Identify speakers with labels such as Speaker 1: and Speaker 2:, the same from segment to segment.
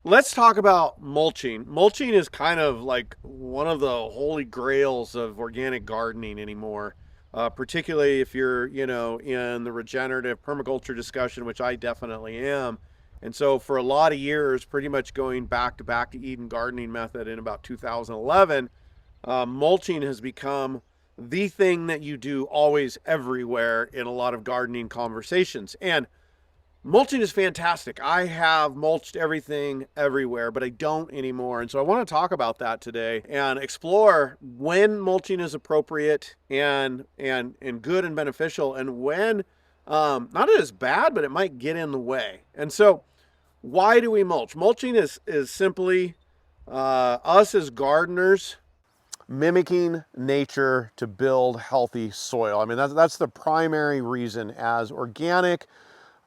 Speaker 1: Let's talk about mulching. Mulching is kind of like one of the holy grails of organic gardening anymore, particularly if you're, in the regenerative permaculture discussion, which I definitely am. And so, for a lot of years, pretty much going back to Eden gardening method in about 2011, mulching has become the thing that you do always everywhere in a lot of gardening conversations. And mulching is fantastic. I have mulched everything everywhere, but I don't anymore. And so I want to talk about that today and explore when mulching is appropriate and good and beneficial, and when not as bad, but it might get in the way. And so, why do we mulch? Mulching is simply us as gardeners mimicking nature to build healthy soil. I mean, that's the primary reason as organic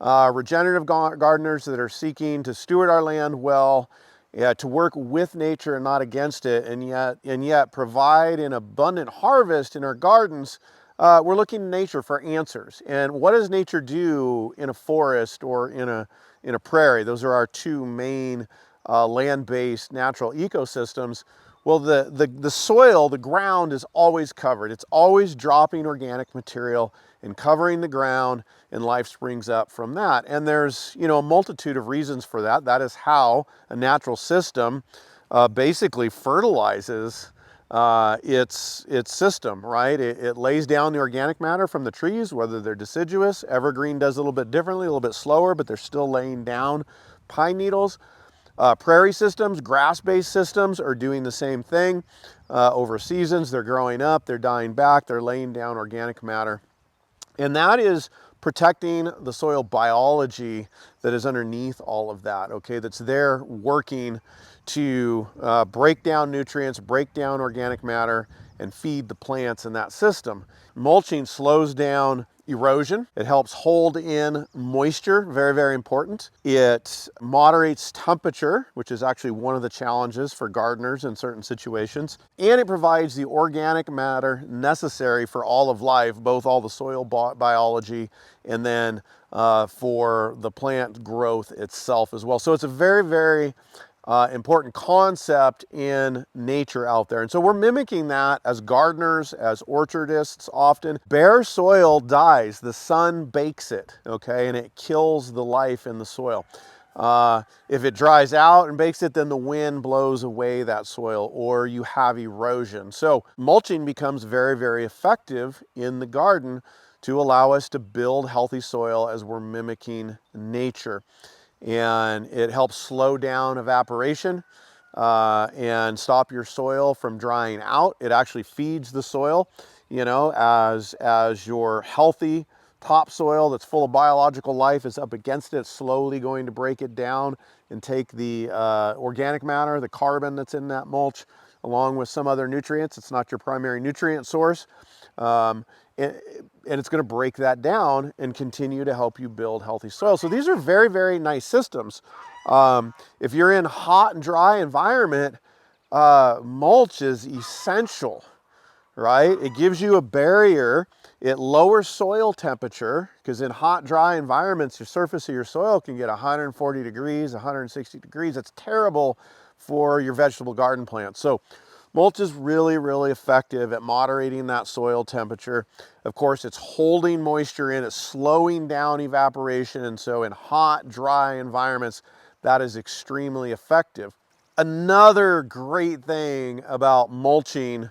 Speaker 1: regenerative gardeners that are seeking to steward our land well, to work with nature and not against it, and yet provide an abundant harvest in our gardens. We're looking to nature for answers. And what does nature do in a forest or in a prairie? Those are our two main land-based natural ecosystems. Well, the soil, the ground is always covered. It's always dropping organic material and covering the ground, and life springs up from that. And there's, a multitude of reasons for that. That is how a natural system basically fertilizes its system, right? It lays down the organic matter from the trees, whether they're deciduous. Evergreen does a little bit differently, a little bit slower, but they're still laying down pine needles. Prairie systems, grass-based systems are doing the same thing. Over seasons, they're growing up, they're dying back, they're laying down organic matter. And that is protecting the soil biology that is underneath all of that, okay? That's there working to break down nutrients, break down organic matter, and feed the plants in that system. Mulching slows down erosion. It helps hold in moisture, very, very important. It moderates temperature, which is actually one of the challenges for gardeners in certain situations. And it provides the organic matter necessary for all of life, both all the soil biology and then for the plant growth itself as well. So it's a very, very important concept in nature out there. And so we're mimicking that as gardeners, as orchardists often. Bare soil dies, the sun bakes it, okay, and it kills the life in the soil. If it dries out and bakes it, then the wind blows away that soil, or you have erosion. So mulching becomes very, very effective in the garden to allow us to build healthy soil as we're mimicking nature. And it helps slow down evaporation and stop your soil from drying out. It actually feeds the soil, as your healthy topsoil that's full of biological life is up against it, it's slowly going to break it down and take the organic matter, the carbon that's in that mulch, along with some other nutrients. It's not your primary nutrient source. Um, and it's going to break that down and continue to help you build healthy soil. So these are very, very nice systems. If you're in hot and dry environment, mulch is essential, right? It gives you a barrier. It lowers soil temperature, because in hot, dry environments, your surface of your soil can get 140 degrees, 160 degrees. That's terrible for your vegetable garden plants. So mulch is really, really effective at moderating that soil temperature. Of course, it's holding moisture in, it's slowing down evaporation. And so in hot, dry environments, that is extremely effective. Another great thing about mulching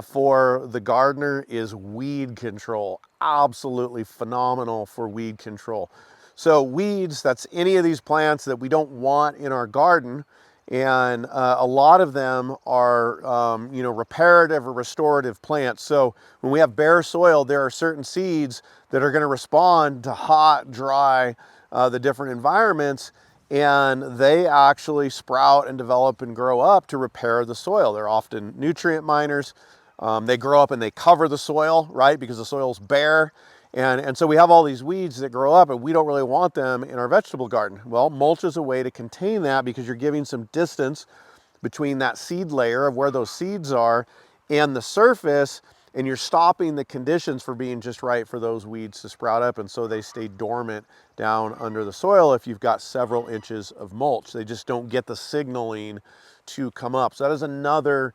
Speaker 1: for the gardener is weed control. Absolutely phenomenal for weed control. So weeds, that's any of these plants that we don't want in our garden. And a lot of them are, reparative or restorative plants. So when we have bare soil, there are certain seeds that are going to respond to hot, dry, the different environments, and they actually sprout and develop and grow up to repair the soil. They're often nutrient miners. They grow up and they cover the soil, right? Because the soil's bare. And so we have all these weeds that grow up, and we don't really want them in our vegetable garden. Well, mulch is a way to contain that, because you're giving some distance between that seed layer of where those seeds are and the surface, and you're stopping the conditions for being just right for those weeds to sprout up, and so they stay dormant down under the soil if you've got several inches of mulch. They just don't get the signaling to come up. So that is another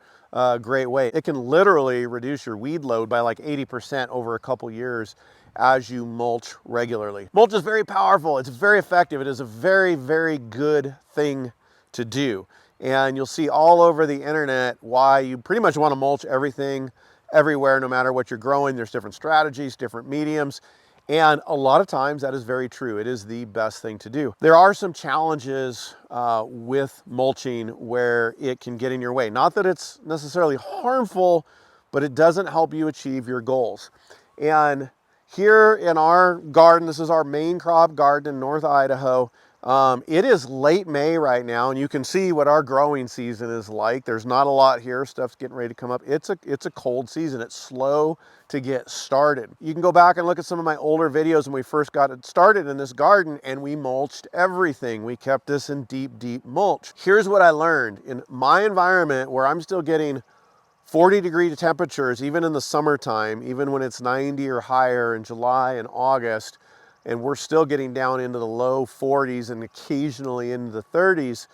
Speaker 1: great way. It can literally reduce your weed load by like 80% over a couple years as you mulch regularly. Mulch is very powerful. It's very effective. It is a very, very good thing to do. And you'll see all over the internet why you pretty much want to mulch everything everywhere, no matter what you're growing. There's different strategies, different mediums. And a lot of times that is very true. It is the best thing to do. There are some challenges with mulching where it can get in your way. Not that it's necessarily harmful, but it doesn't help you achieve your goals. And here in our garden, this is our main crop garden in North Idaho. It is late May right now, and you can see what our growing season is like. There's not a lot here. Stuff's getting ready to come up. It's a cold season. It's slow to get started. You can go back and look at some of my older videos when we first got it started in this garden, and we mulched everything. We kept this in deep, deep mulch. Here's what I learned. In my environment, where I'm still getting 40-degree temperatures, even in the summertime, even when it's 90 or higher in July and August, and we're still getting down into the low 40s and occasionally into the 30s,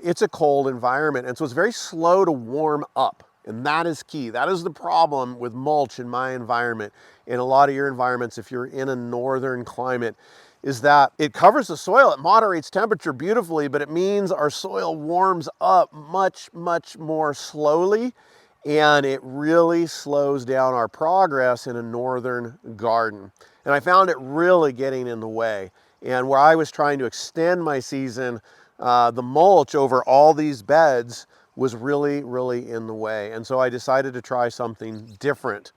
Speaker 1: it's a cold environment. And so it's very slow to warm up. And that is key. That is the problem with mulch in my environment. In a lot of your environments, if you're in a northern climate, is that it covers the soil. It moderates temperature beautifully, but it means our soil warms up much, much more slowly. And it really slows down our progress in a northern garden. And I found it really getting in the way. And where I was trying to extend my season, the mulch over all these beds was really, really in the way. And so I decided to try something different.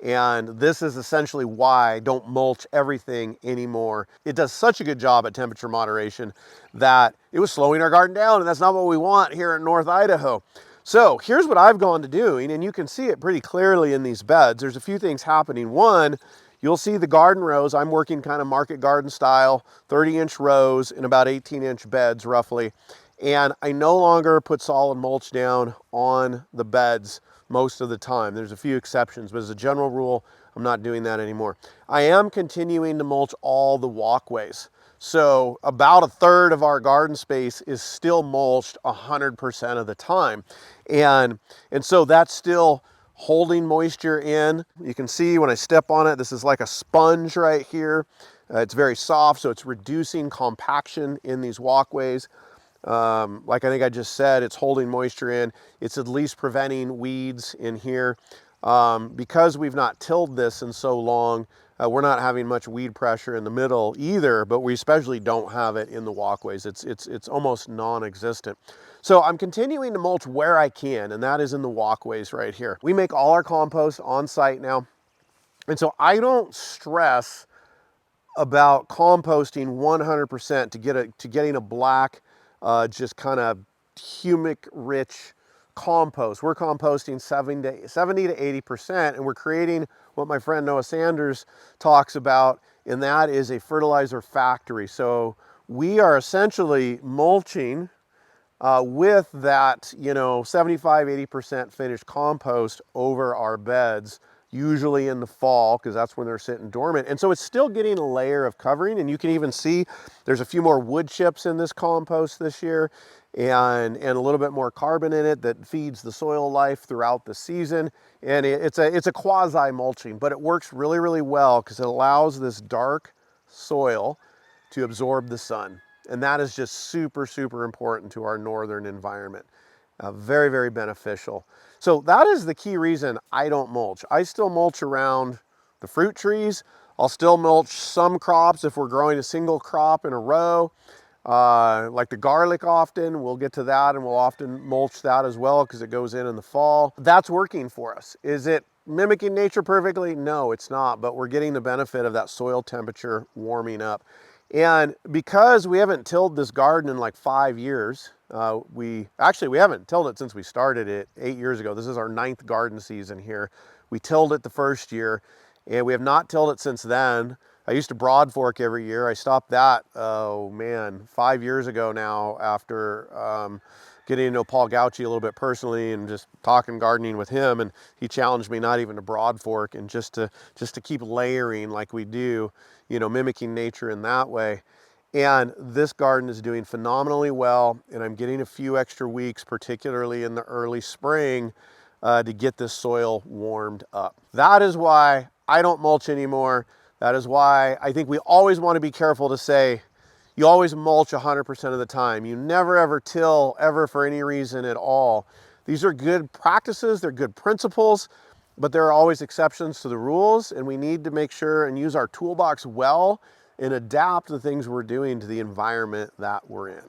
Speaker 1: And this is essentially why I don't mulch everything anymore. It does such a good job at temperature moderation that it was slowing our garden down, and that's not what we want here in North Idaho. So here's what I've gone to doing, and you can see it pretty clearly in these beds. There's a few things happening. One, you'll see the garden rows. I'm working kind of market garden style, 30-inch rows in about 18-inch beds roughly. And I no longer put solid mulch down on the beds most of the time. There's a few exceptions, but as a general rule, I'm not doing that anymore. I am continuing to mulch all the walkways. So about a third of our garden space is still mulched 100% of the time. And so that's still holding moisture in. You can see when I step on it, this is like a sponge right here. It's very soft, so it's reducing compaction in these walkways. Like I think I just said, it's holding moisture in. It's at least preventing weeds in here. Because we've not tilled this in so long, we're not having much weed pressure in the middle either, but we especially don't have it in the walkways. It's almost non-existent. So I'm continuing to mulch where I can, and that is in the walkways right here. We make all our compost on site now. And so I don't stress about composting 100% to getting a black, just kind of humic rich compost. We're composting 70 to 80%, and we're creating what my friend Noah Sanders talks about, and that is a fertilizer factory. So we are essentially mulching with that, 75, 80% finished compost over our beds, usually in the fall, because that's when they're sitting dormant. And so it's still getting a layer of covering, and you can even see there's a few more wood chips in this compost this year, and a little bit more carbon in it that feeds the soil life throughout the season. And it's a quasi mulching, but it works really, really well because it allows this dark soil to absorb the sun. And that is just super, super important to our northern environment. Very, very beneficial. So that is the key reason I don't mulch. I still mulch around the fruit trees. I'll still mulch some crops if we're growing a single crop in a row. Like the garlic often, we'll get to that, and we'll often mulch that as well because it goes in the fall. That's working for us. Is it mimicking nature perfectly? No, it's not, but we're getting the benefit of that soil temperature warming up. And because we haven't tilled this garden in like 5 years, we haven't tilled it since we started it 8 years ago. This is our 9th garden season here. We tilled it the first year, and we have not tilled it since then. I used to broad fork every year. I stopped that, oh man, 5 years ago now, after getting to know Paul Gauchi a little bit personally and just talking gardening with him. And he challenged me not even to broad fork and just to keep layering like we do, mimicking nature in that way. And this garden is doing phenomenally well, and I'm getting a few extra weeks, particularly in the early spring, to get this soil warmed up. That is why I don't mulch anymore. That is why I think we always want to be careful to say, you always mulch 100% of the time. You never ever till ever for any reason at all. These are good practices, they're good principles, but there are always exceptions to the rules, and we need to make sure and use our toolbox well and adapt the things we're doing to the environment that we're in.